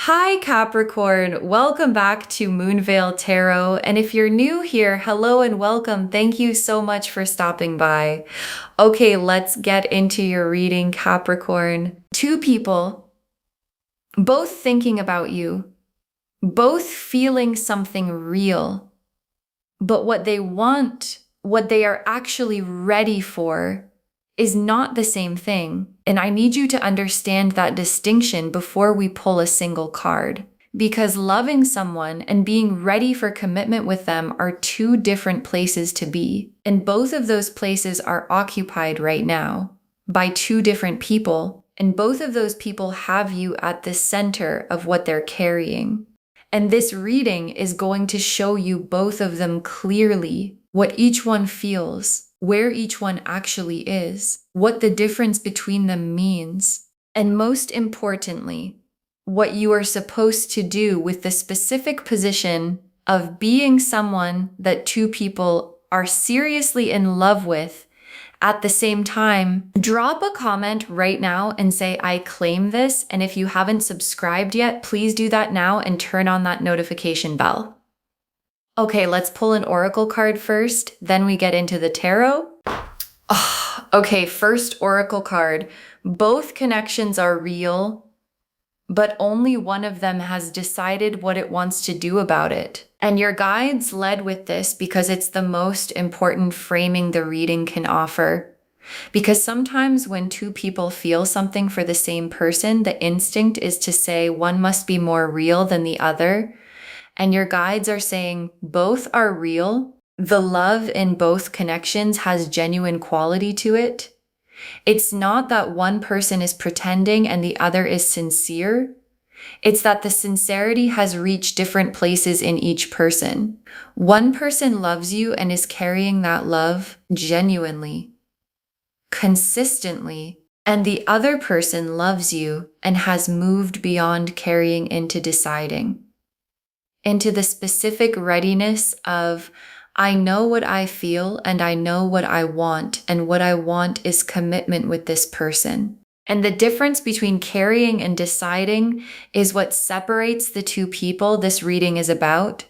Hi Capricorn, welcome back to Moonveil Tarot. And if you're new here, hello and welcome. Thank you so much for stopping by. Okay, let's get into your reading, Capricorn. Two people, both thinking about you, both feeling something real, but what they want, what they are actually ready for, is not the same thing. And I need you to understand that distinction before we pull a single card. Because loving someone and being ready for commitment with them are two different places to be. And both of those places are occupied right now by two different people. And both of those people have you at the center of what they're carrying. And this reading is going to show you both of them clearly, what each one feels, where each one actually is, what the difference between them means, and most importantly, what you are supposed to do with the specific position of being someone that two people are seriously in love with. At the same time, drop a comment right now and say, I claim this. And if you haven't subscribed yet, please do that now and turn on that notification bell. Okay, let's pull an oracle card first, then we get into the tarot. Okay, first oracle card. Both connections are real, but only one of them has decided what it wants to do about it. And your guides led with this because it's the most important framing the reading can offer. Because sometimes when two people feel something for the same person, the instinct is to say one must be more real than the other. And your guides are saying both are real. The love in both connections has genuine quality to it. It's not that one person is pretending and the other is sincere. It's that the sincerity has reached different places in each person. One person loves you and is carrying that love genuinely, consistently, and the other person loves you and has moved beyond carrying into deciding, into the specific readiness of, I know what I feel and I know what I want, and what I want is commitment with this person. And the difference between carrying and deciding is what separates the two people this reading is about.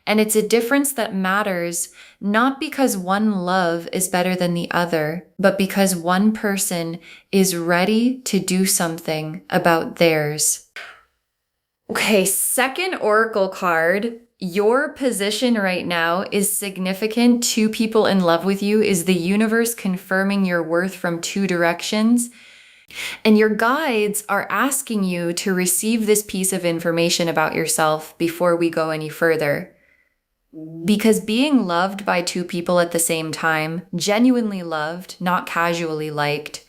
And it's a difference that matters not because one love is better than the other, but because one person is ready to do something about theirs. Okay, second oracle card. Your position right now is significant. Two people in love with you is the universe confirming your worth from two directions. And your guides are asking you to receive this piece of information about yourself before we go any further. Because being loved by two people at the same time, genuinely loved, not casually liked,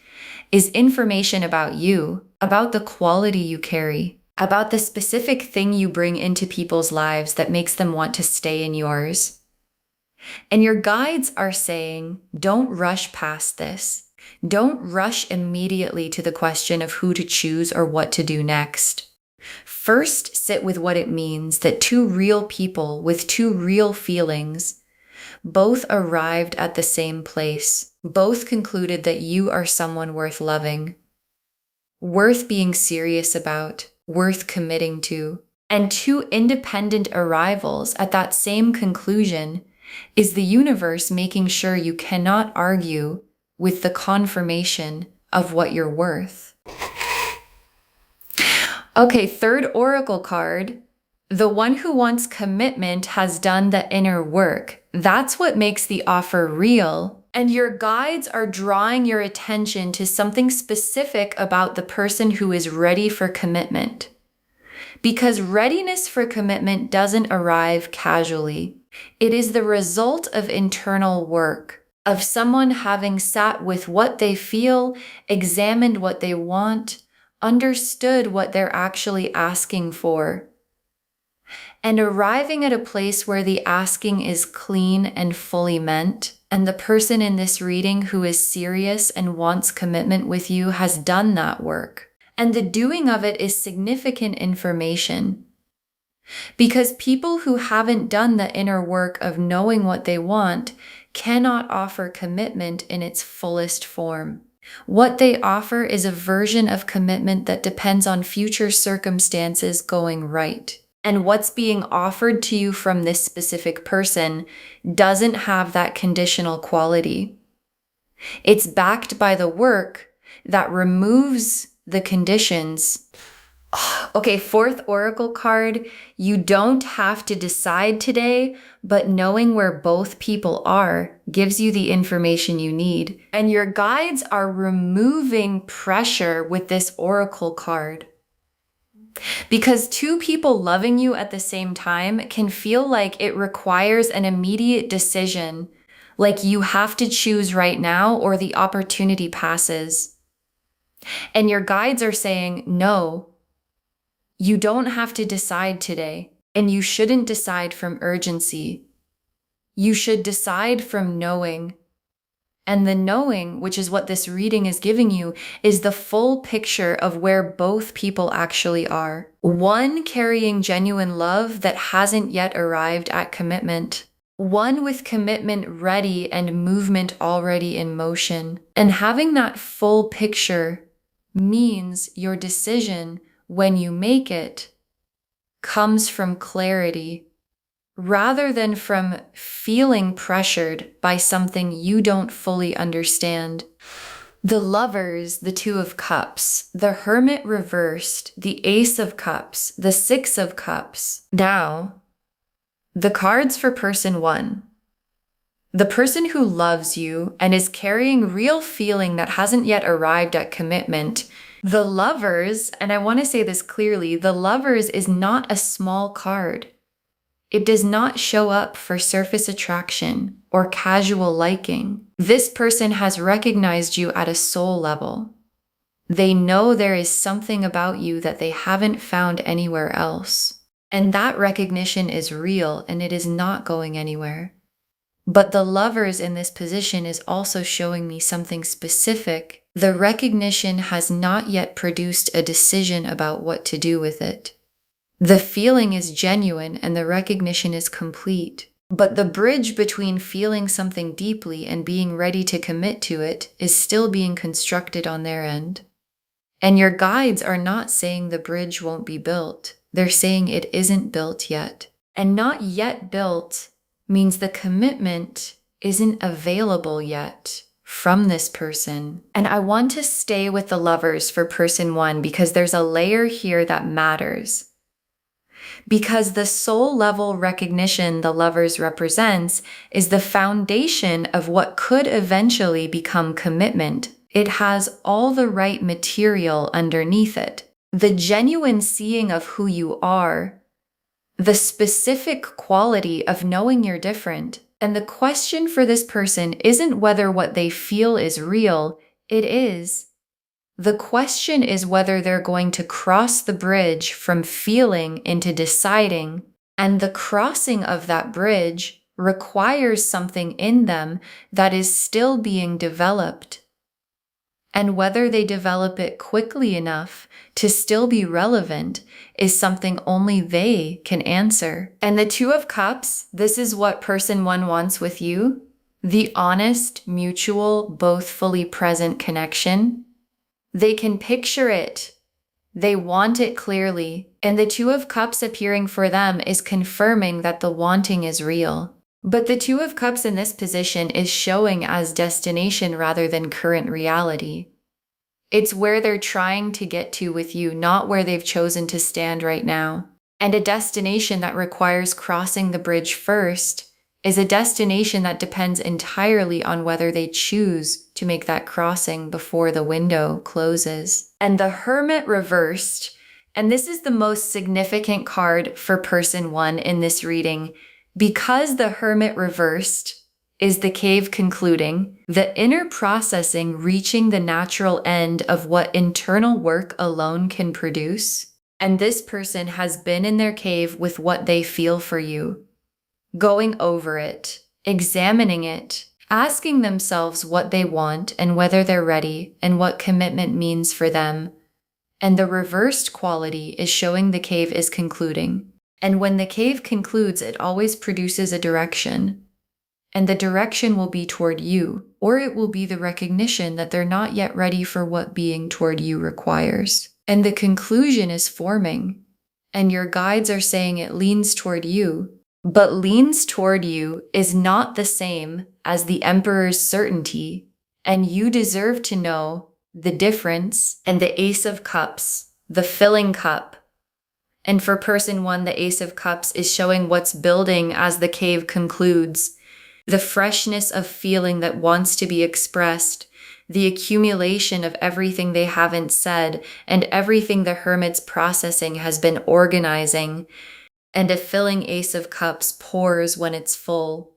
is information about you, about the quality you carry, about the specific thing you bring into people's lives that makes them want to stay in yours. And your guides are saying, don't rush past this. Don't rush immediately to the question of who to choose or what to do next. First, sit with what it means that two real people with two real feelings both arrived at the same place, both concluded that you are someone worth loving, worth being serious about, worth committing to. And two independent arrivals at that same conclusion is the universe making sure you cannot argue with the confirmation of what you're worth. Okay, third oracle card. The one who wants commitment has done the inner work. That's what makes the offer real. And your guides are drawing your attention to something specific about the person who is ready for commitment. Because readiness for commitment doesn't arrive casually. It is the result of internal work, of someone having sat with what they feel, examined what they want, understood what they're actually asking for, and arriving at a place where the asking is clean and fully meant, and the person in this reading who is serious and wants commitment with you has done that work. And the doing of it is significant information. Because people who haven't done the inner work of knowing what they want cannot offer commitment in its fullest form. What they offer is a version of commitment that depends on future circumstances going right. And what's being offered to you from this specific person doesn't have that conditional quality. It's backed by the work that removes the conditions. Okay, fourth oracle card. You don't have to decide today, but knowing where both people are gives you the information you need. And your guides are removing pressure with this oracle card. Because two people loving you at the same time can feel like it requires an immediate decision, like you have to choose right now or the opportunity passes. And your guides are saying, no, you don't have to decide today, and you shouldn't decide from urgency. You should decide from knowing. And the knowing, which is what this reading is giving you, is the full picture of where both people actually are. One carrying genuine love that hasn't yet arrived at commitment. One with commitment ready and movement already in motion. And having that full picture means your decision, when you make it, comes from clarity, rather than from feeling pressured by something you don't fully understand. The Lovers, the Two of Cups, the Hermit reversed, the Ace of Cups, the Six of Cups. Now, the cards for person one. The person who loves you and is carrying real feeling that hasn't yet arrived at commitment. The Lovers, and I want to say this clearly, the Lovers is not a small card. It does not show up for surface attraction or casual liking. This person has recognized you at a soul level. They know there is something about you that they haven't found anywhere else. And that recognition is real and it is not going anywhere. But the Lovers in this position is also showing me something specific. The recognition has not yet produced a decision about what to do with it. The feeling is genuine and the recognition is complete. But the bridge between feeling something deeply and being ready to commit to it is still being constructed on their end. And your guides are not saying the bridge won't be built. They're saying it isn't built yet. And not yet built means the commitment isn't available yet from this person. And I want to stay with the Lovers for person one because there's a layer here that matters. Because the soul level recognition the Lovers represents is the foundation of what could eventually become commitment. It has all the right material underneath it. The genuine seeing of who you are, the specific quality of knowing you're different. And the question for this person isn't whether what they feel is real, it is. The question is whether they're going to cross the bridge from feeling into deciding, and the crossing of that bridge requires something in them that is still being developed. And whether they develop it quickly enough to still be relevant is something only they can answer. And the Two of Cups, this is what person one wants with you. The honest, mutual, both fully present connection. They can picture it. They want it clearly. And the Two of Cups appearing for them is confirming that the wanting is real. But the Two of Cups in this position is showing as destination rather than current reality. It's where they're trying to get to with you, not where they've chosen to stand right now. And a destination that requires crossing the bridge first is a destination that depends entirely on whether they choose to make that crossing before the window closes. And the Hermit reversed, and this is the most significant card for person one in this reading, because the Hermit reversed is the cave concluding, the inner processing reaching the natural end of what internal work alone can produce. And this person has been in their cave with what they feel for you, going over it, examining it, asking themselves what they want and whether they're ready and what commitment means for them. And the reversed quality is showing the cave is concluding. And when the cave concludes, it always produces a direction. And the direction will be toward you, or it will be the recognition that they're not yet ready for what being toward you requires. And the conclusion is forming, and your guides are saying it leans toward you. But leans toward you is not the same as the Emperor's certainty, and you deserve to know the difference. And the Ace of Cups, the filling cup. And for person one, the Ace of Cups is showing what's building as the cave concludes. The freshness of feeling that wants to be expressed, the accumulation of everything they haven't said, and everything the Hermit's processing has been organizing. And a filling Ace of Cups pours when it's full.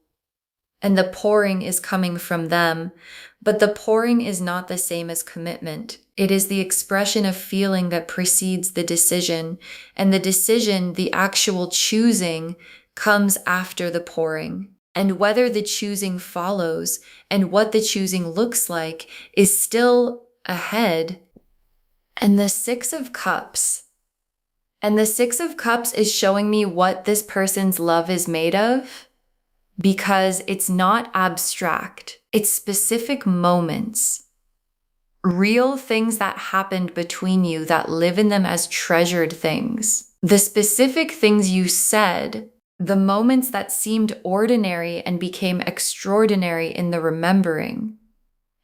And the pouring is coming from them, but the pouring is not the same as commitment. It is the expression of feeling that precedes the decision, and the decision, the actual choosing, comes after the pouring. And whether the choosing follows and what the choosing looks like is still ahead. And the Six of Cups. And the Six of Cups is showing me what this person's love is made of, because it's not abstract. It's specific moments, real things that happened between you that live in them as treasured things. The specific things you said, the moments that seemed ordinary and became extraordinary in the remembering.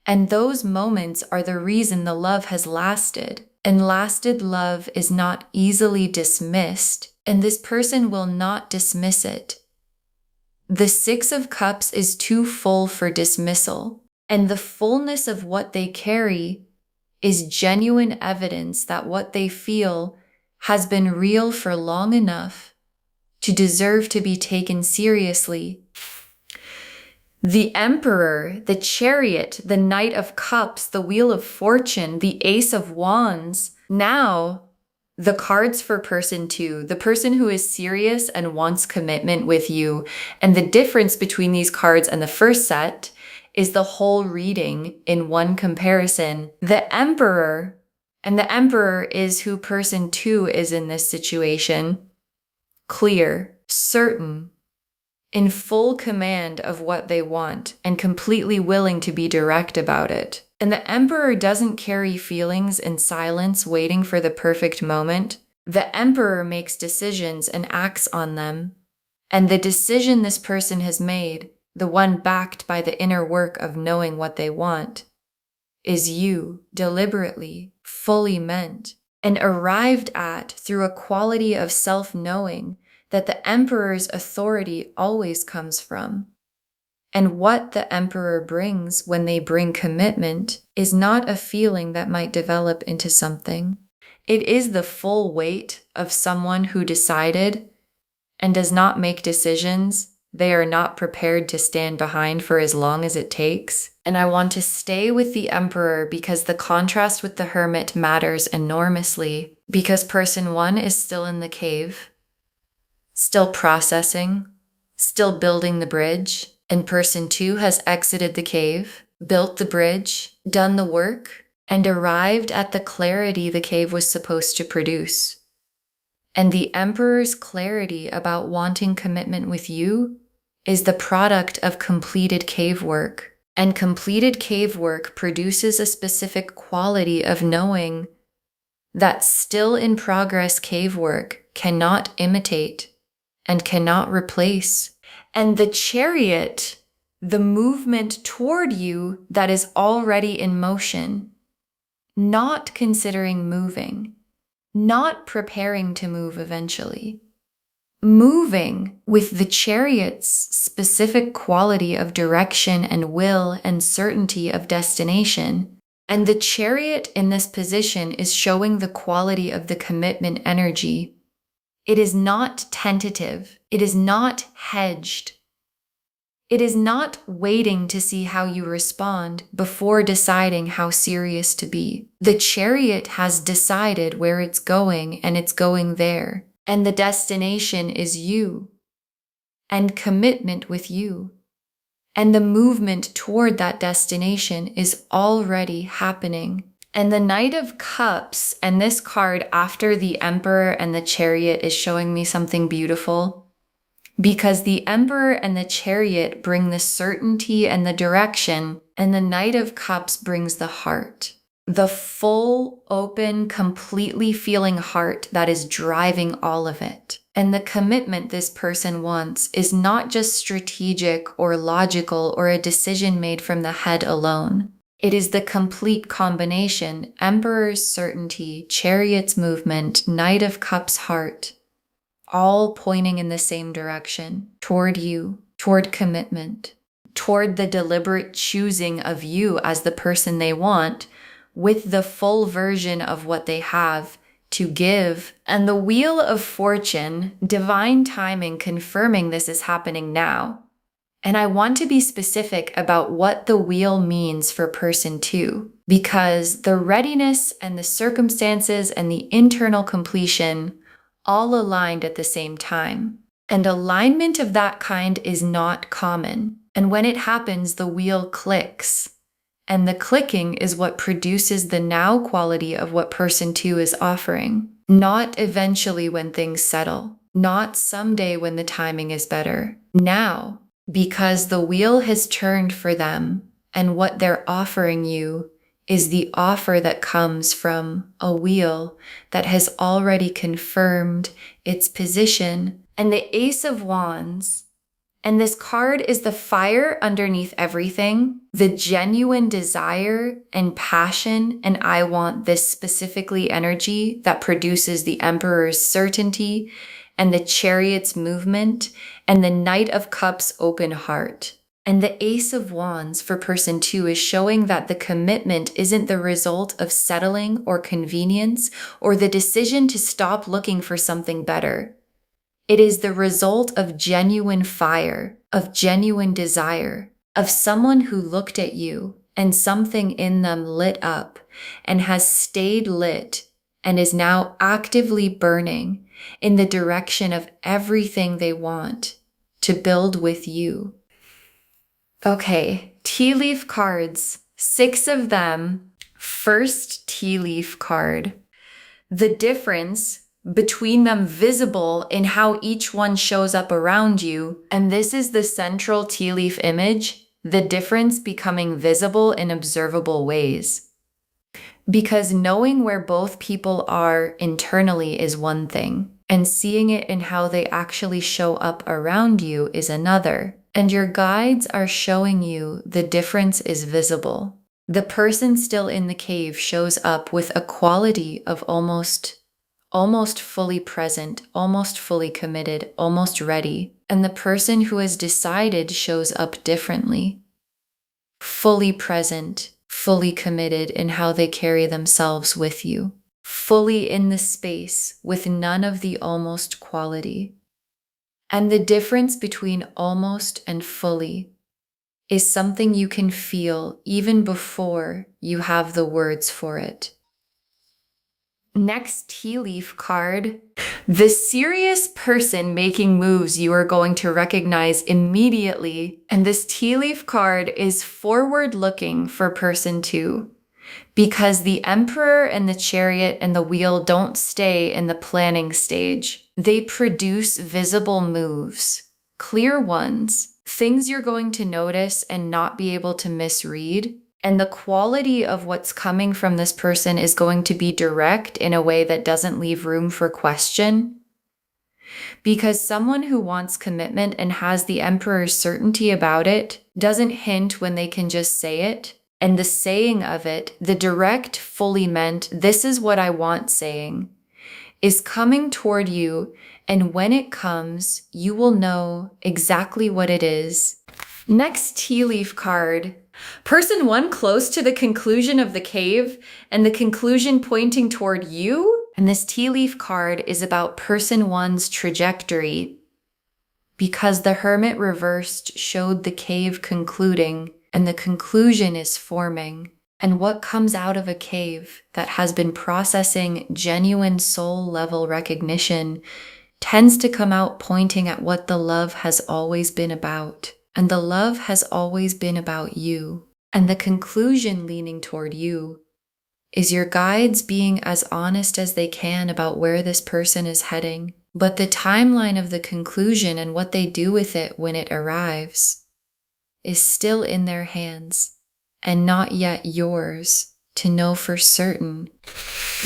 And those moments are the reason the love has lasted. And lasted love is not easily dismissed, and this person will not dismiss it. The Six of Cups is too full for dismissal, and the fullness of what they carry is genuine evidence that what they feel has been real for long enough to deserve to be taken seriously. The Emperor, the Chariot, the Knight of Cups, the Wheel of Fortune, the Ace of Wands. Now, the cards for person two, the person who is serious and wants commitment with you. And the difference between these cards and the first set is the whole reading in one comparison. The Emperor, and the Emperor is who person two is in this situation. Clear, certain, in full command of what they want, and completely willing to be direct about it. And the Emperor doesn't carry feelings in silence, waiting for the perfect moment. The Emperor makes decisions and acts on them. And the decision this person has made, the one backed by the inner work of knowing what they want, is you, deliberately, fully meant, and arrived at through a quality of self-knowing that the Emperor's authority always comes from. And what the Emperor brings when they bring commitment is not a feeling that might develop into something. It is the full weight of someone who decided and does not make decisions they are not prepared to stand behind for as long as it takes. And I want to stay with the Emperor because the contrast with the Hermit matters enormously, because person one is still in the cave, still processing, still building the bridge, and person two has exited the cave, built the bridge, done the work, and arrived at the clarity the cave was supposed to produce. And the Emperor's clarity about wanting commitment with you is the product of completed cave work. And completed cave work produces a specific quality of knowing that still in progress cave work cannot imitate and cannot replace. And the Chariot, the movement toward you that is already in motion, not considering moving, not preparing to move eventually, moving with the Chariot's specific quality of direction and will and certainty of destination. And the Chariot in this position is showing the quality of the commitment energy. It is not tentative. It is not hedged. It is not waiting to see how you respond before deciding how serious to be. The Chariot has decided where it's going, and it's going there. And the destination is you, and commitment with you. And the movement toward that destination is already happening. And the Knight of Cups, and this card after the Emperor and the Chariot, is showing me something beautiful. Because the Emperor and the Chariot bring the certainty and the direction, and the Knight of Cups brings the heart. The full, open, completely feeling heart that is driving all of it. And the commitment this person wants is not just strategic or logical or a decision made from the head alone. It is the complete combination: Emperor's certainty, Chariot's movement, Knight of Cups heart, all pointing in the same direction, toward you, toward commitment, toward the deliberate choosing of you as the person they want, with the full version of what they have to give. And the Wheel of Fortune, divine timing, confirming this is happening now. And I want to be specific about what the wheel means for person 2, because the readiness and the circumstances and the internal completion all aligned at the same time. And alignment of that kind is not common. And when it happens, the wheel clicks. And the clicking is what produces the now quality of what person 2 is offering. Not eventually when things settle. Not someday when the timing is better. Now. Because the wheel has turned for them, and what they're offering you is the offer that comes from a wheel that has already confirmed its position. And the Ace of Wands, and this card is the fire underneath everything, the genuine desire and passion, and I want this specifically energy that produces the Emperor's certainty and the Chariot's movement, and the Knight of Cups open heart. And the Ace of Wands for person 2 is showing that the commitment isn't the result of settling or convenience or the decision to stop looking for something better. It is the result of genuine fire, of genuine desire, of someone who looked at you and something in them lit up and has stayed lit and is now actively burning in the direction of everything they want to build with you. Okay, tea leaf cards, 6 of them. First tea leaf card. The difference between them visible in how each one shows up around you, and this is the central tea leaf image, the difference becoming visible in observable ways. Because knowing where both people are internally is one thing, and seeing it in how they actually show up around you is another. And your guides are showing you the difference is visible. The person still in the cave shows up with a quality of almost fully present, almost fully committed, almost ready. And the person who has decided shows up differently. Fully present, fully committed in how they carry themselves with you. Fully in the space with none of the almost quality. And the difference between almost and fully is something you can feel even before you have the words for it. Next tea leaf card, the serious person making moves you are going to recognize immediately. And this tea leaf card is forward looking for person 2. Because the Emperor and the Chariot and the Wheel don't stay in the planning stage. They produce visible moves, clear ones, things you're going to notice and not be able to misread. And the quality of what's coming from this person is going to be direct in a way that doesn't leave room for question. Because someone who wants commitment and has the Emperor's certainty about it doesn't hint when they can just say it. And the saying of it, the direct, fully meant, this is what I want saying, is coming toward you. And when it comes, you will know exactly what it is. Next tea leaf card. Person 1 close to the conclusion of the cave and the conclusion pointing toward you. And this tea leaf card is about person 1's trajectory. Because the Hermit reversed showed the cave concluding. And the conclusion is forming. And what comes out of a cave that has been processing genuine soul level recognition tends to come out pointing at what the love has always been about. And the love has always been about you. And the conclusion leaning toward you is your guides being as honest as they can about where this person is heading. But the timeline of the conclusion and what they do with it when it arrives is still in their hands and not yet yours to know for certain.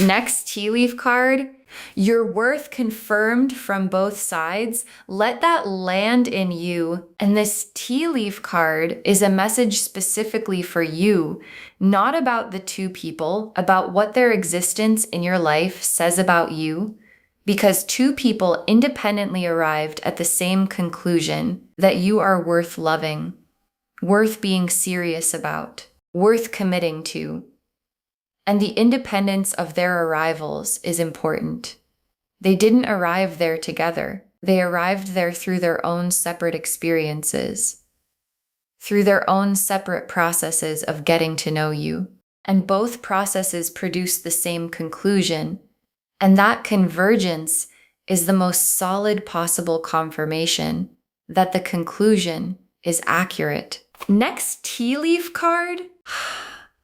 Next tea leaf card, your worth confirmed from both sides. Let that land in you. And this tea leaf card is a message specifically for you, not about the two people, about what their existence in your life says about you. Because two people independently arrived at the same conclusion that you are worth loving, worth being serious about, worth committing to. And the independence of their arrivals is important. They didn't arrive there together. They arrived there through their own separate experiences, through their own separate processes of getting to know you. And both processes produce the same conclusion. And that convergence is the most solid possible confirmation that the conclusion is accurate. Next tea leaf card,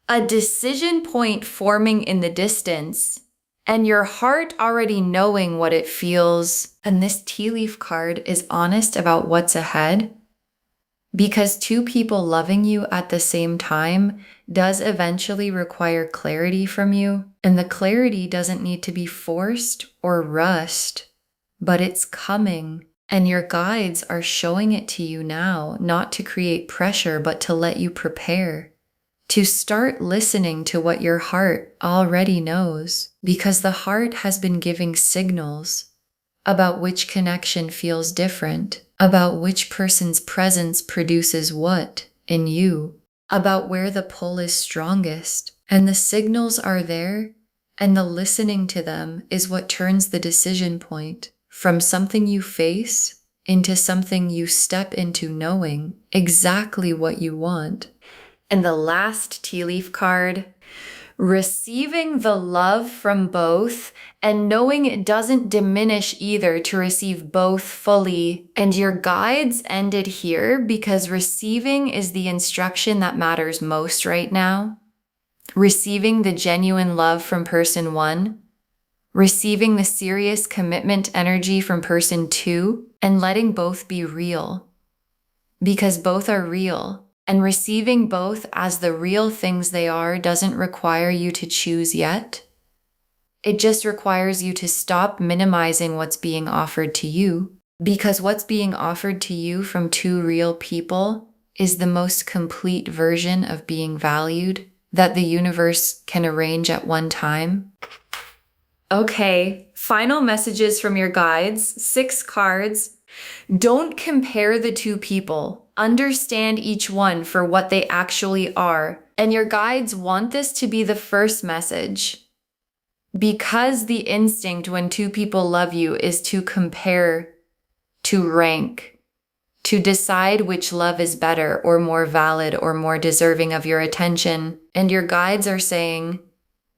a decision point forming in the distance and your heart already knowing what it feels. And this tea leaf card is honest about what's ahead, because two people loving you at the same time does eventually require clarity from you. And the clarity doesn't need to be forced or rushed, but it's coming. And your guides are showing it to you now, not to create pressure, but to let you prepare. To start listening to what your heart already knows, because the heart has been giving signals about which connection feels different, about which person's presence produces what in you, about where the pull is strongest. And the signals are there, and the listening to them is what turns the decision point from something you face into something you step into knowing exactly what you want. And the last tea leaf card, receiving the love from both and knowing it doesn't diminish either to receive both fully. And your guides ended here because receiving is the instruction that matters most right now. Receiving the genuine love from person one, receiving the serious commitment energy from person two, and letting both be real. Because both are real. And receiving both as the real things they are doesn't require you to choose yet. It just requires you to stop minimizing what's being offered to you, because what's being offered to you from two real people is the most complete version of being valued that the universe can arrange at one time. Okay, final messages from your guides, 6 cards. Don't compare the two people. Understand each one for what they actually are. And your guides want this to be the first message. Because the instinct when two people love you is to compare, to rank, to decide which love is better or more valid or more deserving of your attention. And your guides are saying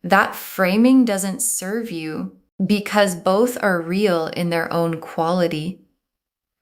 that framing doesn't serve you, because both are real in their own quality.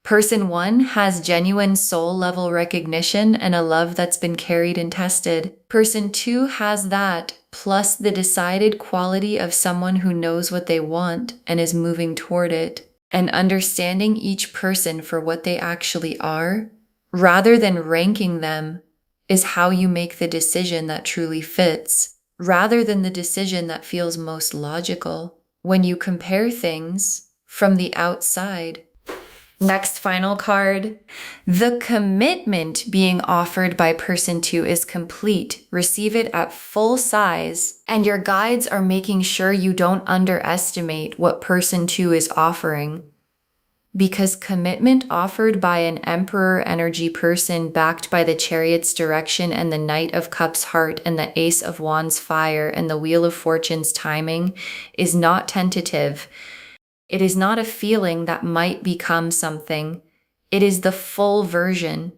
Person one has genuine soul level recognition and a love that's been carried and tested. Person two has that, plus the decided quality of someone who knows what they want and is moving toward it. And understanding each person for what they actually are, rather than ranking them, is how you make the decision that truly fits, rather than the decision that feels most logical. When you compare things from the outside. Next final card. The commitment being offered by person two is complete. Receive it at full size. And your guides are making sure you don't underestimate what person two is offering. Because commitment offered by an Emperor energy person backed by the Chariot's direction and the Knight of Cups heart and the Ace of Wands fire and the Wheel of Fortune's timing is not tentative. It is not a feeling that might become something. It is the full version.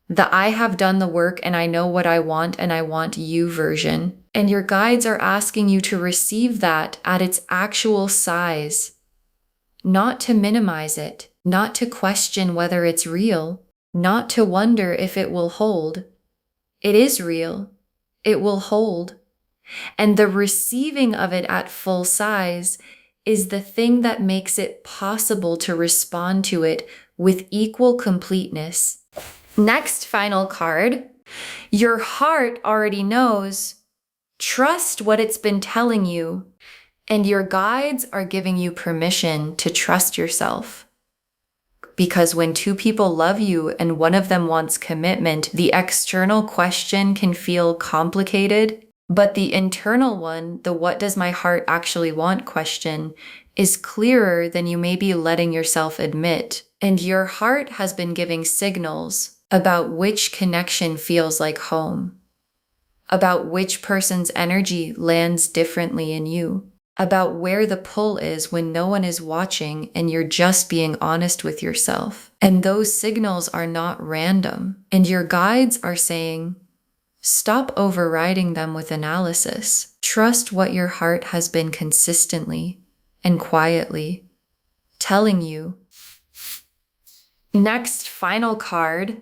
The I have done the work and I know what I want and I want you version. And your guides are asking you to receive that at its actual size. Not to minimize it, not to question whether it's real, not to wonder if it will hold. It is real. It will hold. And the receiving of it at full size is the thing that makes it possible to respond to it with equal completeness. Next final card. Your heart already knows. Trust what it's been telling you, and your guides are giving you permission to trust yourself. Because when two people love you and one of them wants commitment, the external question can feel complicated, but the internal one, the what does my heart actually want question, is clearer than you may be letting yourself admit. And your heart has been giving signals about which connection feels like home, about which person's energy lands differently in you, about where the pull is when no one is watching and you're just being honest with yourself. And those signals are not random. And your guides are saying, stop overriding them with analysis. Trust what your heart has been consistently and quietly telling you. Next, final card.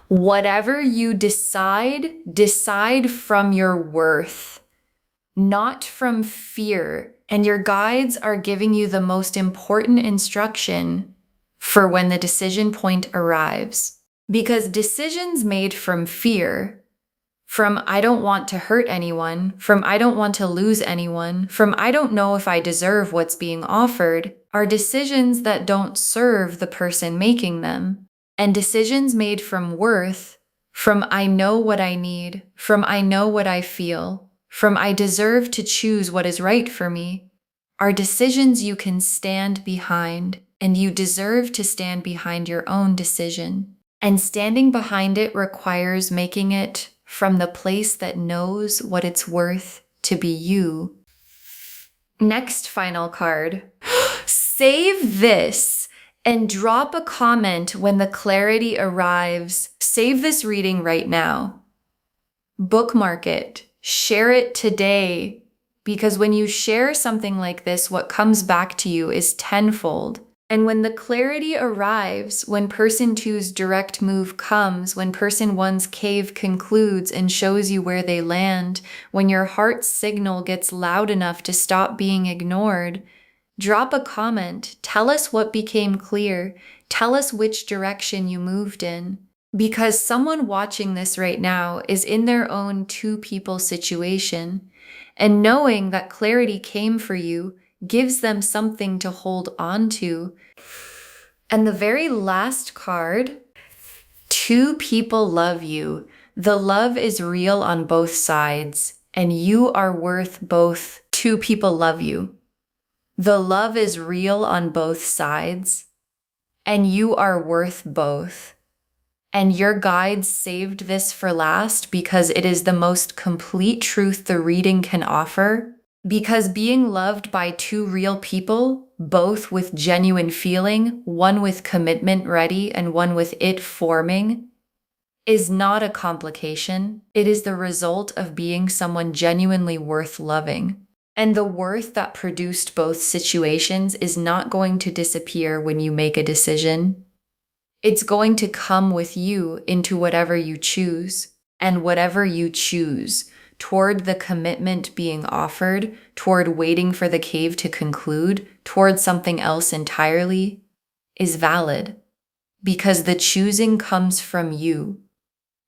Whatever you decide from your worth, not from fear. And your guides are giving you the most important instruction for when the decision point arrives. Because decisions made from fear, from I don't want to hurt anyone, from I don't want to lose anyone, from I don't know if I deserve what's being offered, are decisions that don't serve the person making them. And decisions made from worth, from I know what I need, from I know what I feel, from I deserve to choose what is right for me, are decisions you can stand behind, and you deserve to stand behind your own decision. And standing behind it requires making it from the place that knows what it's worth to be you. Next final card. Save this and drop a comment when the clarity arrives. Save this reading right now. Bookmark it. Share it today. Because when you share something like this, what comes back to you is tenfold. And when the clarity arrives, when person two's direct move comes, when person one's cave concludes and shows you where they land, when your heart's signal gets loud enough to stop being ignored, drop a comment. Tell us what became clear. Tell us which direction you moved in. Because someone watching this right now is in their own two-people situation, and knowing that clarity came for you gives them something to hold on to. And the very last card, two people love you. The love is real on both sides, and you are worth both. Two people love you. The love is real on both sides, and you are worth both. And your guides saved this for last because it is the most complete truth the reading can offer. Because being loved by two real people, both with genuine feeling, one with commitment ready and one with it forming, is not a complication. It is the result of being someone genuinely worth loving. And the worth that produced both situations is not going to disappear when you make a decision. It's going to come with you into whatever you choose. And whatever you choose, toward the commitment being offered, toward waiting for the cave to conclude, toward something else entirely, is valid. Because the choosing comes from you.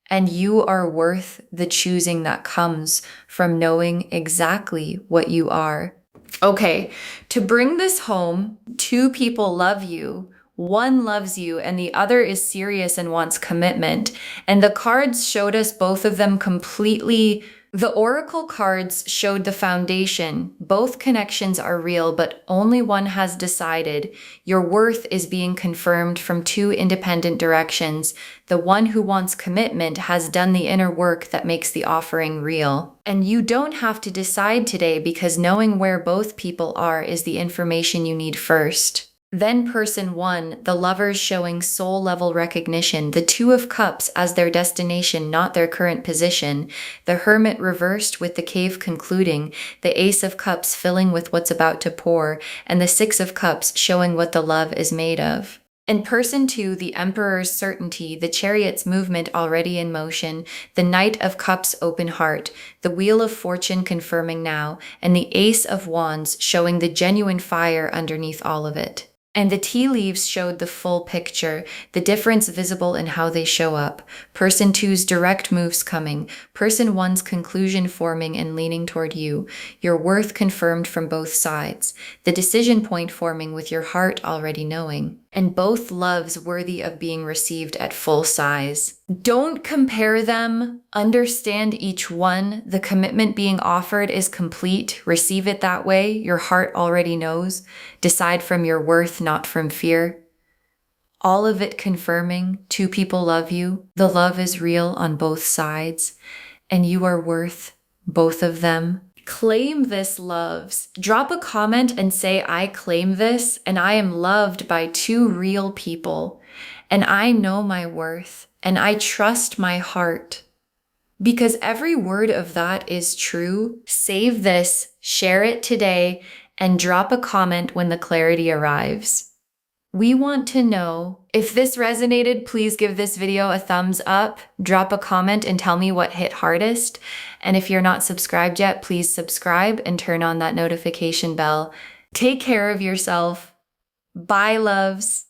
And you are worth the choosing that comes from knowing exactly what you are. Okay, to bring this home, two people love you. One loves you and the other is serious and wants commitment. And the cards showed us both of them completely. The oracle cards showed the foundation. Both connections are real, but only one has decided. Your worth is being confirmed from two independent directions. The one who wants commitment has done the inner work that makes the offering real. And you don't have to decide today because knowing where both people are is the information you need first. Then person one, the lovers showing soul level recognition, the Two of Cups as their destination, not their current position, the Hermit reversed with the cave concluding, the Ace of Cups filling with what's about to pour, and the Six of Cups showing what the love is made of. And person 2, the Emperor's certainty, the Chariot's movement already in motion, the Knight of Cups open heart, the Wheel of Fortune confirming now, and the Ace of Wands showing the genuine fire underneath all of it. And the tea leaves showed the full picture, the difference visible in how they show up. Person 2's direct moves coming, person 1's conclusion forming and leaning toward you, your worth confirmed from both sides, the decision point forming with your heart already knowing, and both loves worthy of being received at full size. Don't compare them. Understand each one. The commitment being offered is complete. Receive it that way. Your heart already knows. Decide from your worth, not from fear. All of it confirming 2 people love you. The love is real on both sides, and you are worth both of them. Claim this, loves. Drop a comment and say, I claim this, and I am loved by 2 real people, and I know my worth, and I trust my heart. Because every word of that is true. Save this, share it today, and drop a comment when the clarity arrives. We want to know. If this resonated, please give this video a thumbs up, drop a comment and tell me what hit hardest. And if you're not subscribed yet, please subscribe and turn on that notification bell. Take care of yourself. Bye, loves.